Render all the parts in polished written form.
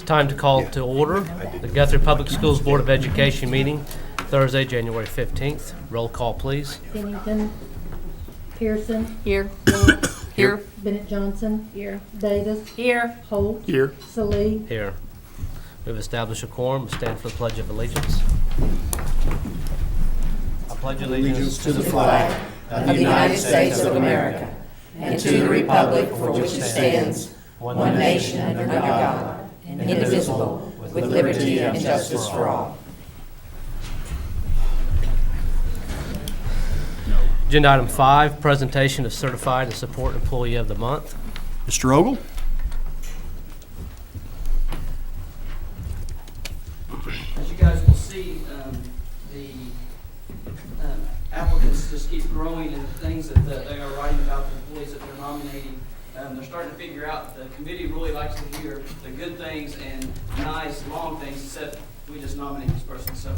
Time to call to order the Guthrie Public Schools Board of Education meeting, Thursday, January 15th. Roll call, please. Bennington. Pearson. Here. Wolf. Here. Bennett Johnson. Here. Davis. Here. Holt. Here. Salee. Here. We've established a quorum. Stand for the Pledge of Allegiance. I pledge Allegiance to the flag Of the United States of America, and to the republic for which it stands, one nation under God, indivisible, with liberty and justice for all. Agenda item 5, presentation of certified and support employee of the month. Mr. Ogle? As you guys will see, the applicants just keep growing, and the things that they are writing about the employees that they're nominating, they're starting to figure out. The committee really likes to hear the good things and nice, long things, except we just nominate this person. So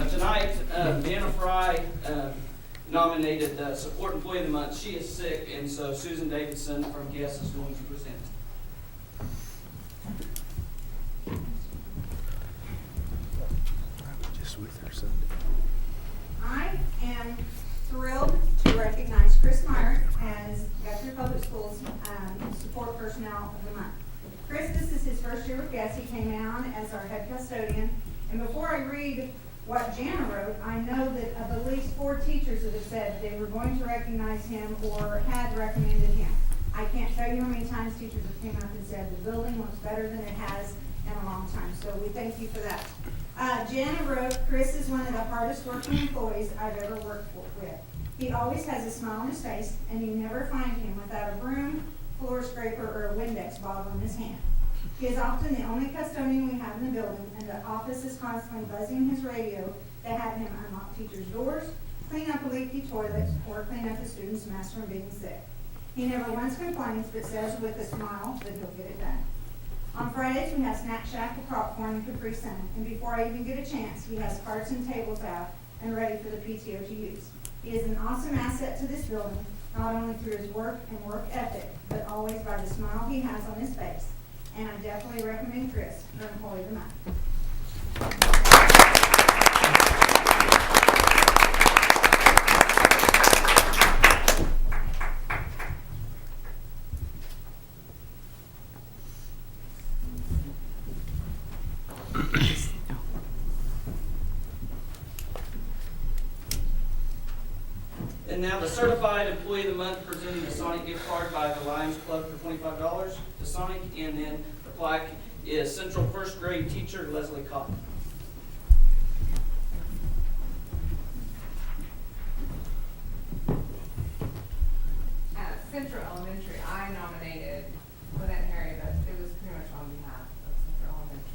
tonight, Deanna Fry nominated Support Employee of the Month. She is sick, and so Susan Davidson from GUESS is going to present. I am thrilled to recognize Chris Meyer as Guthrie Public Schools Support Personnel of the Month. Chris, this is his first year with GUESS. He came on as our head custodian. And before I read what Jana wrote, I know that of at least 4 teachers that have said they were going to recognize him or had recommended him. I can't tell you how many times teachers have come up and said the building looks better than it has in a long time. So we thank you for that. Jana wrote, Chris is one of the hardest working employees I've ever worked with. He always has a smile on his face, and you never find him without a broom, floor scraper, or a Windex bottle in his hand. He is often the only custodian we have in the building, and the office is constantly buzzing his radio to have him unlock teachers' doors, clean up a leaky toilet, or clean up a student's mess from being sick. He never once complains, but says with a smile that he'll get it done. On Fridays, we have Snack Shack, the popcorn, and Capri Sun, and before I even get a chance, he has carts and tables out and ready for the PTO to use. He is an awesome asset to this building, not only through his work and work ethic, but always by the smile he has on his face. And I definitely recommend Chris for Employee of the Month. And now the Certified Employee of the Month, presenting a Sonic gift card by the Lions Club for $25 to Sonic, and then the plaque is Central First Grade teacher Leslie Cotton. At Central Elementary, I nominated Lynette Harry, but it was pretty much on behalf of Central Elementary.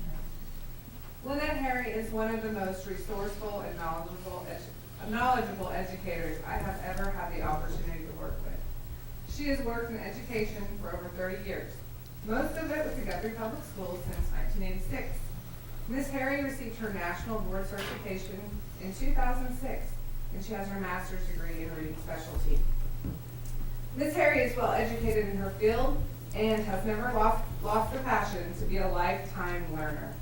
Lynette Harry is one of the most resourceful and knowledgeable educators I have ever had the opportunity to work with. She has worked in education for over 30 years, most of it with the Guthrie Public Schools since 1986. Ms. Harry received her National Board Certification in 2006, and she has her master's degree in reading specialty. Ms. Harry is well educated in her field and has never lost the passion to be a lifetime learner.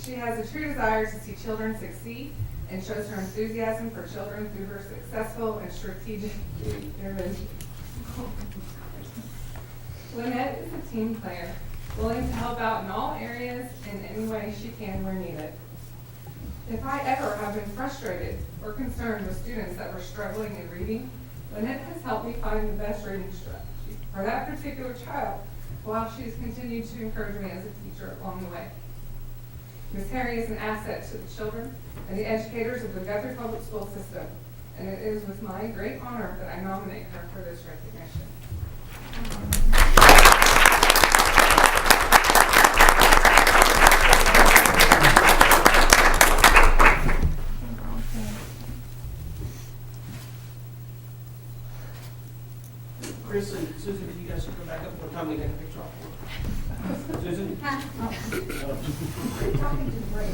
She has a true desire to see children succeed and shows her enthusiasm for children through her successful and strategic interventions. Lynette is a team player, willing to help out in all areas in any way she can where needed. If I ever have been frustrated or concerned with students that were struggling in reading, Lynette has helped me find the best reading strategy for that particular child, while she has continued to encourage me as a teacher along the way. Ms. Harry is an asset to the children and the educators of the Guthrie Public School System, and it is with my great honor that I nominate her for this recognition. Chris and Susan, can you guys come back up one time we take a picture off? Susan? Talking to the break.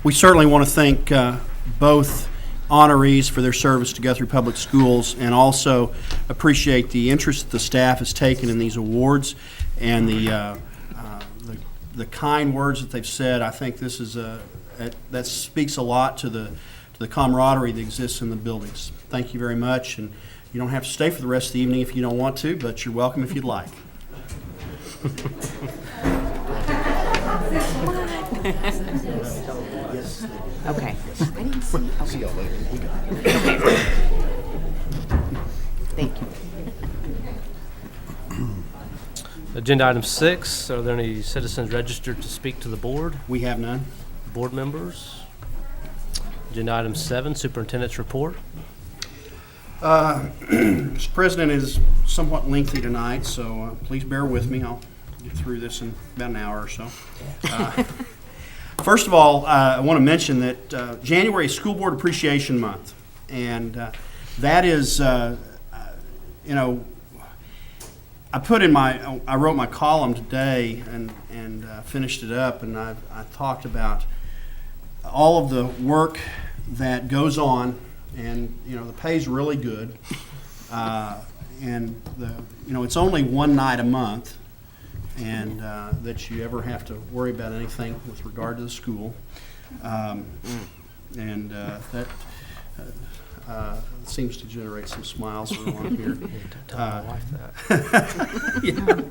We certainly want to thank both honorees for their service to Guthrie Public Schools, and also appreciate the interest that the staff has taken in these awards and the kind words that they've said. I think this is that speaks a lot to the camaraderie that exists in the buildings. Thank you very much, and you don't have to stay for the rest of the evening if you don't want to, but you're welcome if you'd like. Okay. I didn't see. See y'all later. Thank you. Agenda item 6, are there any citizens registered to speak to the board? We have none. Board members? Agenda item 7, superintendent's report. Mr. President, it is somewhat lengthy tonight, so please bear with me. I'll get through this in about an hour or so. First of all, I want to mention that January is School Board Appreciation Month, and that is, I wrote my column today and finished it up, and I talked about all of the work that goes on, and the pay's really good, and it's only one night a month, and that you ever have to worry about anything with regard to the school, and that seems to generate some smiles around here. Tell my wife that.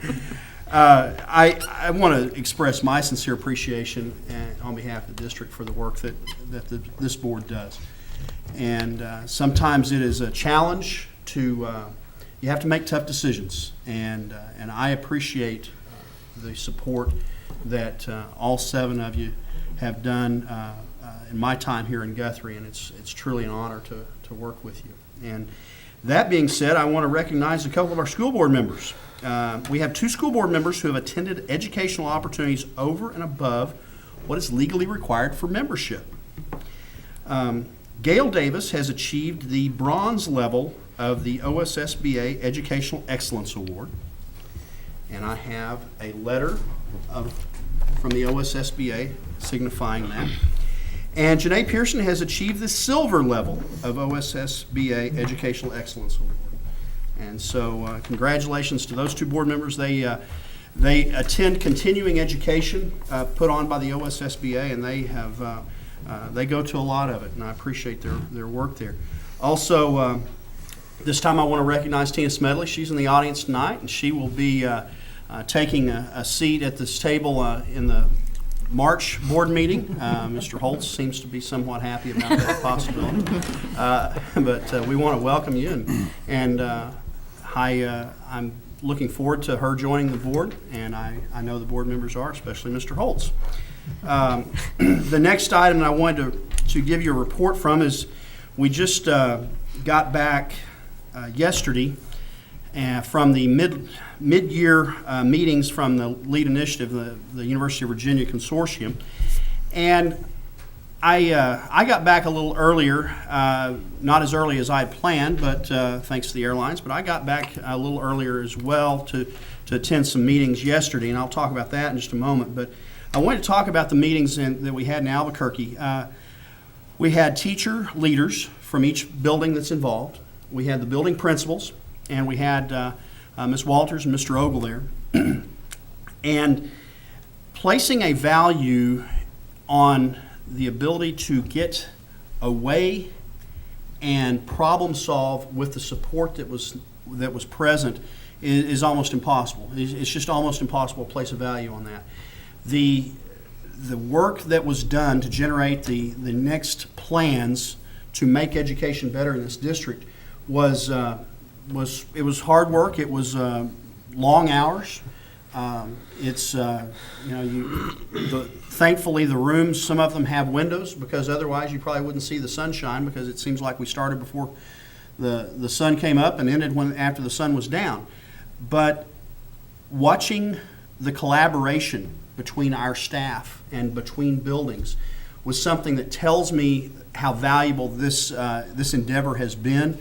I want to express my sincere appreciation on behalf of the district for the work that this board does. And sometimes it is a challenge to, you have to make tough decisions. And I appreciate the support that all 7 of you have done in my time here in Guthrie, and it's truly an honor to work with you. And that being said, I want to recognize a couple of our school board members. We have 2 school board members who have attended educational opportunities over and above what is legally required for membership. Gail Davis has achieved the bronze level of the OSSBA Educational Excellence Award, and I have a letter from the OSSBA signifying that. And Janae Pearson has achieved the silver level of OSSBA Educational Excellence Award. And so congratulations to those 2 board members. They attend continuing education put on by the OSSBA, and they go to a lot of it, and I appreciate their work there. Also, this time I want to recognize Tina Smedley. She's in the audience tonight, and she will be taking a seat at this table in the March board meeting. Mr. Holtz seems to be somewhat happy about that possibility. But we want to welcome you, and I'm looking forward to her joining the board, and I know the board members are, especially Mr. Holtz. The next item that I wanted to give you a report from is we just got back yesterday from the mid-year meetings from the LEAD initiative, the University of Virginia Consortium, and I got back a little earlier, not as early as I had planned, but thanks to the airlines, but I got back a little earlier as well to attend some meetings yesterday, and I'll talk about that in just a moment. But I wanted to talk about the meetings that we had in Albuquerque. We had teacher leaders from each building that's involved. We had the building principals, and we had Ms. Walters and Mr. Ogle there. And placing a value on the ability to get away and problem solve with the support that was present is almost impossible. It's just almost impossible to place a value on that. The work that was done to generate the next plans to make education better in this district was hard work. It was long hours. Thankfully the rooms, some of them have windows, because otherwise you probably wouldn't see the sunshine, because it seems like we started before the sun came up and ended after the sun was down. But watching the collaboration between our staff and between buildings was something that tells me how valuable this endeavor has been.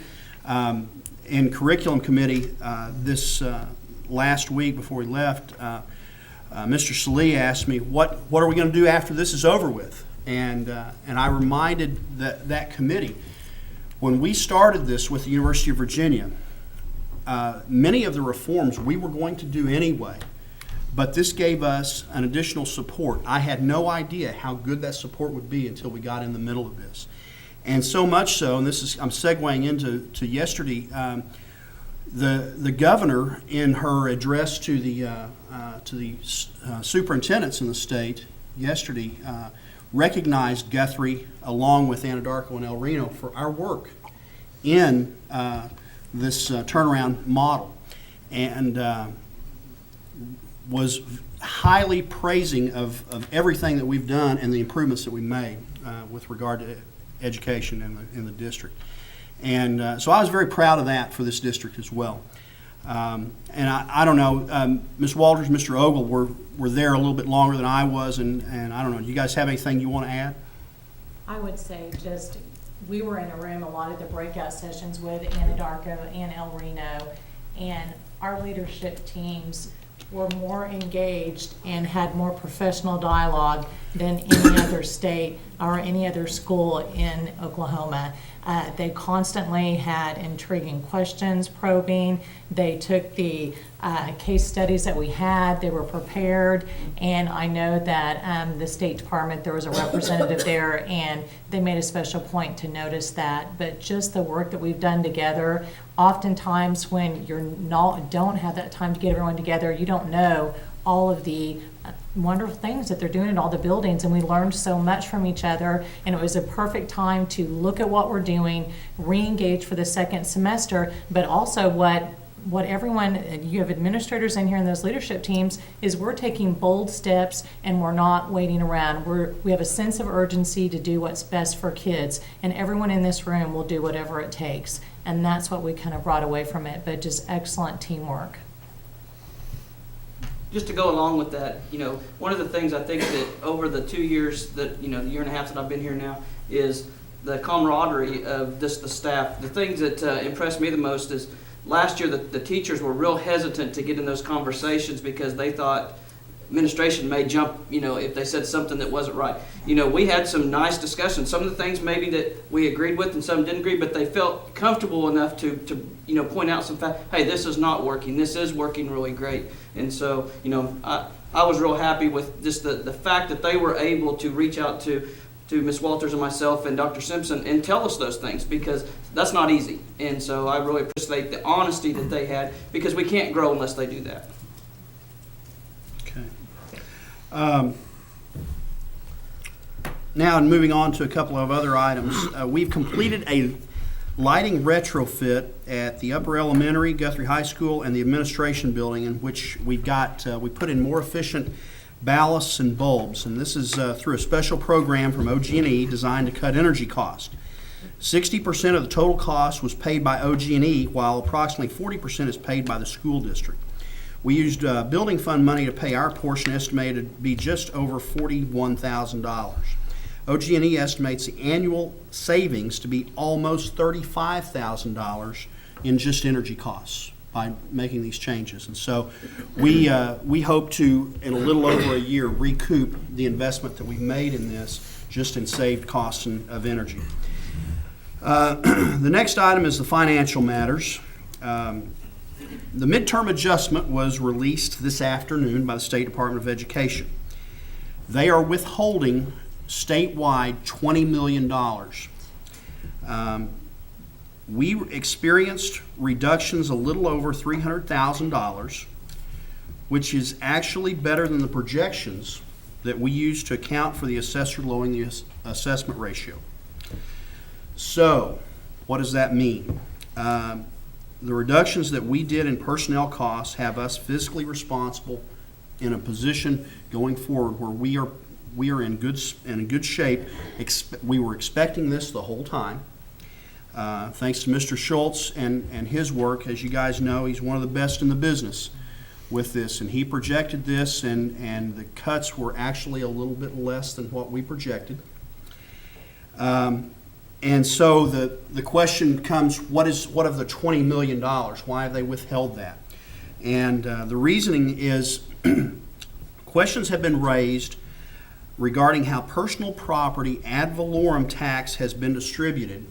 In curriculum committee this last week before we left, Mr. Salee asked me, what are we going to do after this is over with? And I reminded that committee, when we started this with the University of Virginia, many of the reforms we were going to do anyway, but this gave us an additional support. I had no idea how good that support would be until we got in the middle of this. And so much so, and I'm segueing into yesterday, the governor, in her address to the superintendents in the state yesterday, recognized Guthrie along with Anadarko and El Reno for our work in this turnaround model, and was highly praising of everything that we've done and the improvements that we made with regard to education in the district. And so I was very proud of that for this district as well. And I don't know, Ms. Walters, Mr. Ogle were there a little bit longer than I was, and I don't know, do you guys have anything you want to add? I would say just, we were in a room a lot of the breakout sessions with Anadarko and El Reno, and our leadership teams were more engaged and had more professional dialogue than any other state or any other school in Oklahoma. They constantly had intriguing questions, probing. They took the case studies that we had, they were prepared, and I know that the State Department, there was a representative there, and they made a special point to notice that. But just the work that we've done together, oftentimes when don't have that time to get everyone together, you don't know all of the wonderful things that they're doing in all the buildings, and we learned so much from each other, and it was a perfect time to look at what we're doing, re-engage for the second semester, but also what everyone, you have administrators in here in those leadership teams, is we're taking bold steps and we're not waiting around. We have a sense of urgency to do what's best for kids, and everyone in this room will do whatever it takes, and that's what we kind of brought away from it, but just excellent teamwork. Just to go along with that, one of the things I think that over the 2 years that, the year and a half that I've been here now, is the camaraderie of the staff. The things that impressed me the most is last year the teachers were real hesitant to get in those conversations because they thought administration may jump, if they said something that wasn't right. We had some nice discussions. Some of the things maybe that we agreed with and some didn't agree, but they felt comfortable enough to point out some fact, hey, this is not working. This is working really great. And so, I was real happy with just the fact that they were able to reach out to Ms. Walters and myself and Dr. Simpson and tell us those things, because that's not easy. And so I really appreciate the honesty that they had, because we can't grow unless they do that. Okay. Now, moving on to a couple of other items, we've completed a lighting retrofit at the Upper Elementary, Guthrie High School, and the administration building, in which we put in more efficient ballasts and bulbs, and this is through a special program from OG&E designed to cut energy cost. 60% of the total cost was paid by OG&E, while approximately 40% is paid by the school district. We used building fund money to pay our portion, estimated to be just over $41,000. OG&E estimates the annual savings to be almost $35,000 in just energy costs by making these changes. And so we hope to, in a little over a year, recoup the investment that we've made in this just in saved costs of energy. The next item is the financial matters. The midterm adjustment was released this afternoon by the State Department of Education. They are withholding statewide $20 million. We experienced reductions a little over $300,000, which is actually better than the projections that we used to account for the assessor lowering the assessment ratio. So, what does that mean? The reductions that we did in personnel costs have us fiscally responsible in a position going forward where we are in good shape. We were expecting this the whole time. Thanks to Mr. Schultz and his work. As you guys know, he's one of the best in the business with this, and he projected this, and the cuts were actually a little bit less than what we projected. And so the question comes, what of the $20 million? Why have they withheld that? And the reasoning is questions have been raised regarding how personal property ad valorem tax has been distributed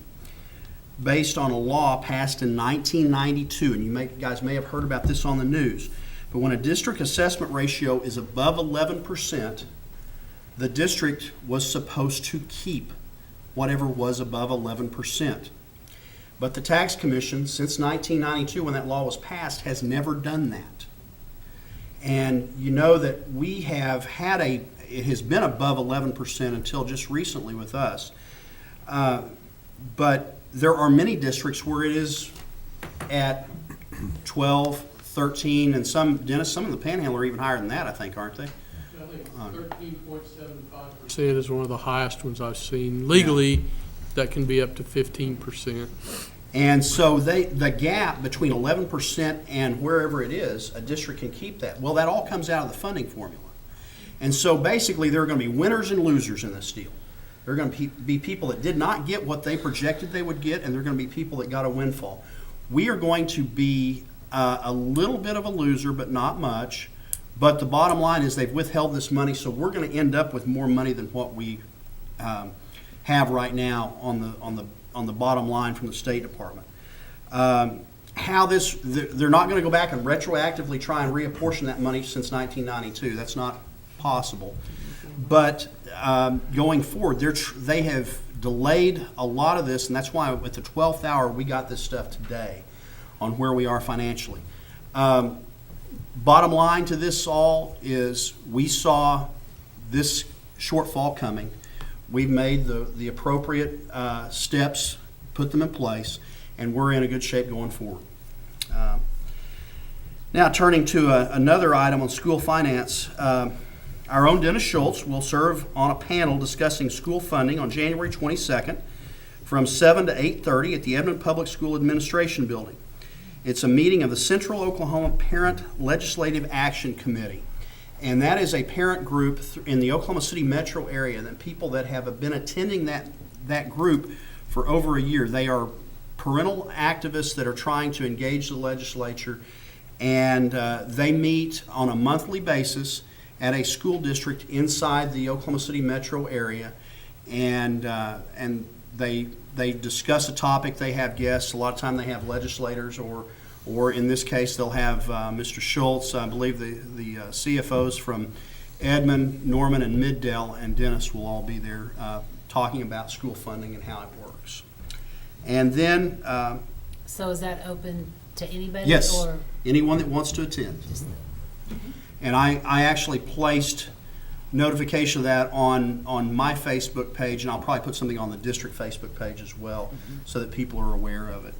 based on a law passed in 1992. And you guys may have heard about this on the news. But when a district assessment ratio is above 11%, the district was supposed to keep whatever was above 11%. But the tax commission, since 1992, when that law was passed, has never done that. And you know that we have had it has been above 11% until just recently with us. But there are many districts where it is at 12, 13, and some in the Panhandle are even higher than that, I think, aren't they? I think 13.75% is one of the highest ones I've seen. Legally, that can be up to 15%. And so the gap between 11% and wherever it is, a district can keep that. Well, that all comes out of the funding formula. And so basically, there are going to be winners and losers in this deal. There are going to be people that did not get what they projected they would get, and there are going to be people that got a windfall. We are going to be a little bit of a loser, but not much. But the bottom line is they've withheld this money, so we're going to end up with more money than what we have right now on the bottom line from the State Department. They're not going to go back and retroactively try and reapportion that money since 1992. That's not possible. But going forward, they have delayed a lot of this, and that's why at the 12th hour we got this stuff today on where we are financially. Bottom line to this all is we saw this shortfall coming. We've made the appropriate steps, put them in place, and we're in a good shape going forward. Now turning to another item on school finance, our own Dennis Schultz will serve on a panel discussing school funding on January 22nd from 7 to 8:30 at the Edmond Public School Administration Building. It's a meeting of the Central Oklahoma Parent Legislative Action Committee. And that is a parent group in the Oklahoma City metro area, that people that have been attending that group for over a year. They are parental activists that are trying to engage the legislature, and they meet on a monthly basis at a school district inside the Oklahoma City metro area, and they discuss a topic. They have guests. A lot of time they have legislators, or in this case they'll have Mr. Schultz. I believe the CFOs from Edmond, Norman, and Middale, and Dennis will all be there talking about school funding and how it works. And then So is that open to anybody? yes, Or anyone that wants to attend. And I actually placed notification of that on my Facebook page, and I'll probably put something on the district Facebook page as well, so that people are aware of it.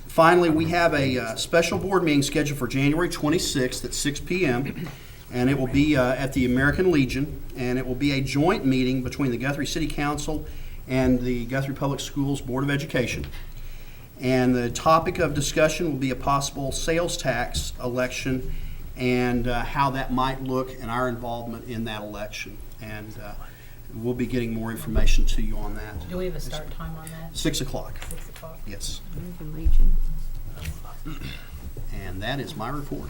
Finally, we have a special board meeting scheduled for January 26th at 6 p.m., and it will be at the American Legion, and it will be a joint meeting between the Guthrie City Council and the Guthrie Public Schools Board of Education. And the topic of discussion will be a possible sales tax election and how that might look and our involvement in that election. And we'll be getting more information to you on that. Do we have a start time on that? 6 o'clock, 6 o'clock? yes. American Legion. And that is my report.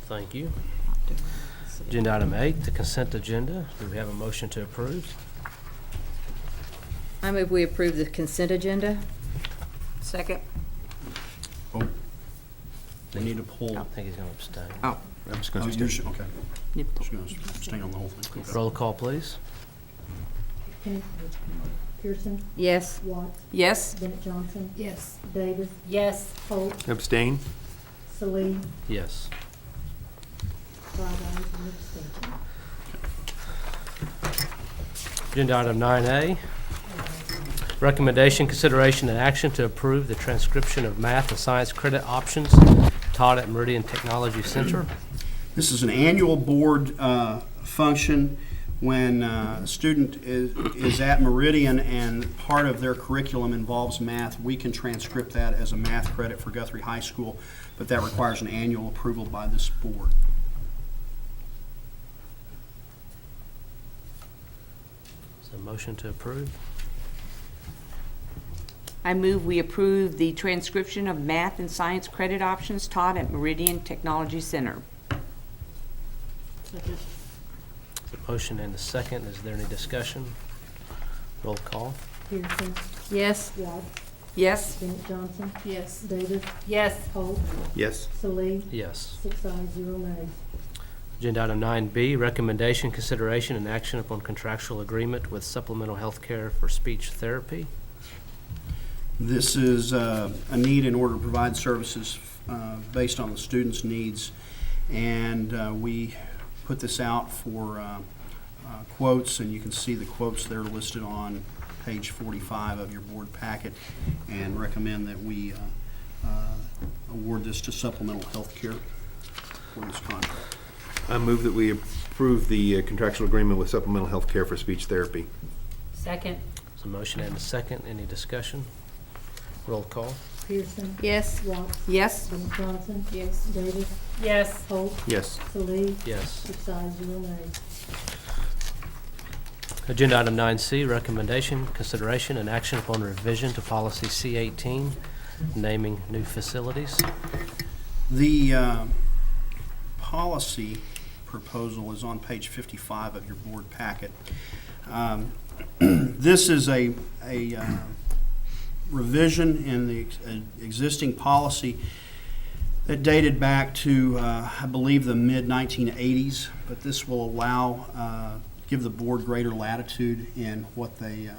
Thank you. Agenda item 8, the consent agenda. Do we have a motion to approve? I move we approve the consent agenda. Second. Oh, we need to pull. I think he's going to abstain. Oh. Oh, you're okay. Just going to stay on the whole thing. Okay. Roll call, please. Pearson, Yes. Watts, Yes. Bennett Johnson, yes. Davis, Yes. Holt, Abstain? Salee, Yes. 5 ayes and abstention. Agenda item 9A, recommendation, consideration, and action to approve the transcription of math and science credit options taught at Meridian Technology Center. This is an annual board function when a student is at Meridian and part of their curriculum involves math. We can transcript that as a math credit for Guthrie High School, but that requires an annual approval by this board. Is there a motion to approve? I move we approve the transcription of math and science credit options taught at Meridian Technology Center. Motion and a second. Is there any discussion? Roll call. Pearson, Yes. Watts, Yes. Bennett Johnson, Yes. Davis, Yes. Holt, Yes. Sallee, Yes. 6 ayes, 0 nays. Agenda item 9B, recommendation, consideration, and action upon contractual agreement with supplemental health care for speech therapy. This is a need in order to provide services based on the students' needs. And we put this out for quotes, and you can see the quotes that are listed on page 45 of your board packet, and recommend that we award this to supplemental health care for this contract. I move that we approve the contractual agreement with supplemental health care for speech therapy. Second. There's a motion and a second. Any discussion? Roll call. Pearson, Yes. Watts, Yes. Bennett Johnson, Yes. Davis, Yes. Holt, Yes. Sallee, Yes. 6 ayes, 0 nays. Agenda item 9C, recommendation, consideration, and action upon revision to policy C18, naming new facilities. The policy proposal is on page 55 of your board packet. This is a revision in the existing policy that dated back to, I believe, the mid-1980s, but this will allow, give the board greater latitude in what they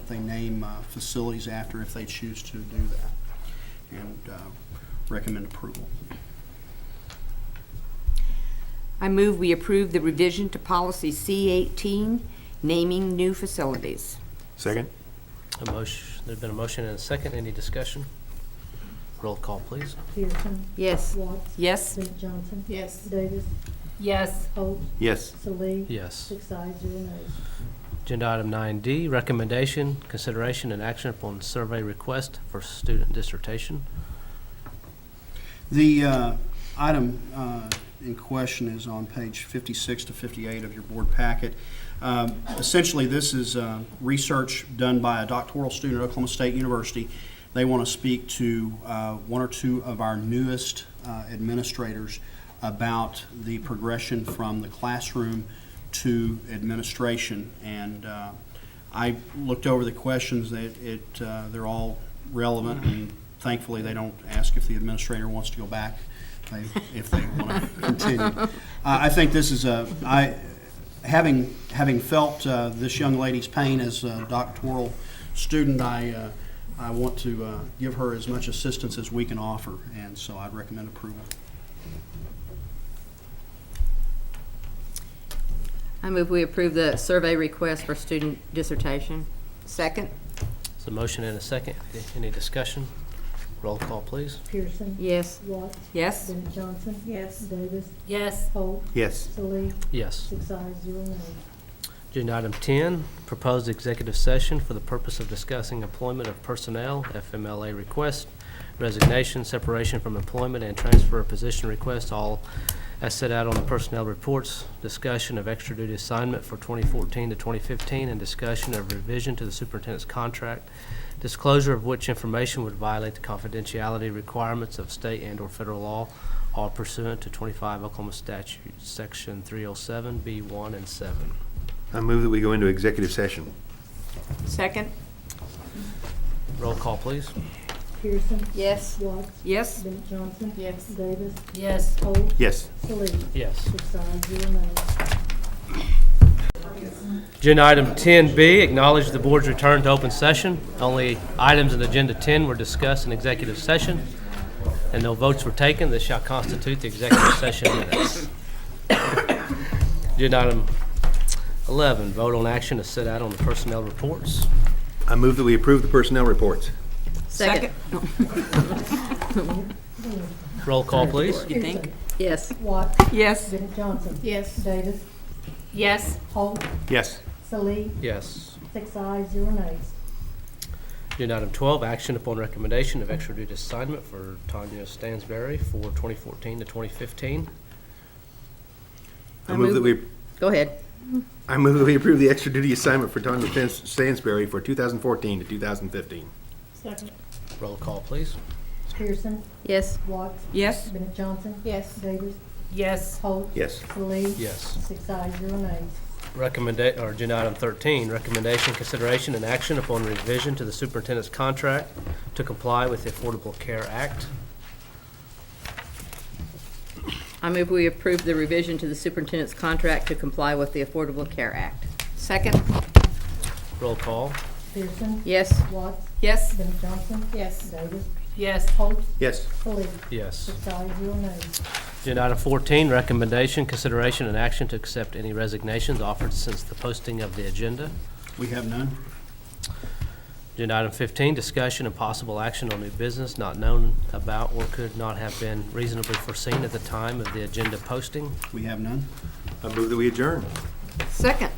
name facilities after if they choose to do that, and recommend approval. I move we approve the revision to policy C18, naming new facilities. Second? There's been a motion and a second. Any discussion? Roll call, please. Pearson, Yes. Watts, Yes. Bennett Johnson, Yes. Davis, Yes. Holt, Yes. Sallee, Yes. 6 ayes, 0 nays. Agenda item 9D, recommendation, consideration, and action upon survey request for student dissertation. The item in question is on page 56 to 58 of your board packet. Essentially, this is research done by a doctoral student at Oklahoma State University. They want to speak to one or two of our newest administrators about the progression from the classroom to administration. And I looked over the questions. They're all relevant, and thankfully they don't ask if the administrator wants to go back, if they want to continue. I think this is having felt this young lady's pain as a doctoral student, I want to give her as much assistance as we can offer, and so I'd recommend approval. I move we approve the survey request for student dissertation. Second? There's a motion and a second. Any discussion? Roll call, please. Pearson, Yes. Watts, Yes. Bennett Johnson, Yes. Davis, Yes. Holt, Yes. Sallee, Yes. 6 ayes, 0 nays. Agenda item 10, proposed executive session for the purpose of discussing employment of personnel, FMLA request, resignation, separation from employment, and transfer of position request, all as set out on the personnel reports, discussion of extra duty assignment for 2014 to 2015, and discussion of revision to the superintendent's contract, disclosure of which information would violate the confidentiality requirements of state and/or federal law, all pursuant to 25 Oklahoma statute, section 307, B1 and 7. I move that we go into executive session. Second? Roll call, please. Pearson, Yes. Watts, Yes. Bennett Johnson, Yes. Davis, Yes. Holt, Yes. Sallee, Yes. 6 ayes, 0 nays. Agenda item 10B, acknowledge the board's return to open session. Only items in Agenda 10 were discussed in executive session, and no votes were taken. This shall constitute the executive session minutes. Agenda item 11, vote on action to set out on the personnel reports. I move that we approve the personnel reports. Second? Roll call, please. You think? Yes. Watts, Yes. Bennett Johnson, Yes. Davis, Yes. Holt, Yes. Sallee, Yes. 6 ayes, 0 nays. Agenda item 12, action upon recommendation of extra duty assignment for Tanya Stansberry for 2014 to 2015. I move that we, Go ahead. I move that we approve the extra duty assignment for Tanya Stansberry for 2014 to 2015. Second. Roll call, please. Pearson, Yes. Watts, Yes. Bennett Johnson, Yes. Davis, Yes. Holt. Yes. Saliq. Yes. 6 ayes, 0 nays. Agenda item 13, recommendation, consideration, and action upon revision to the superintendent's contract to comply with the Affordable Care Act. I move we approve the revision to the superintendent's contract to comply with the Affordable Care Act. Second. Roll call. Pearson. Yes. Watts. Yes. Bennett Johnson. Yes. Davis. Yes. Holt. Yes. Saliq. Yes. 6 ayes, 0 nays. Agenda item 14, recommendation, consideration, and action to accept any resignations offered since the posting of the agenda. We have none. Agenda item 15, discussion and possible action on new business not known about or could not have been reasonably foreseen at the time of the agenda posting. We have none. I move that we adjourn. Second.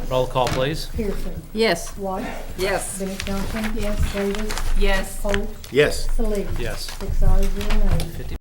Roll call, please. Pearson. Yes. Watts. Yes. Bennett Johnson. Yes. Davis. Yes. Holt. Yes. Saliq. Yes. 6 ayes, 0 nays.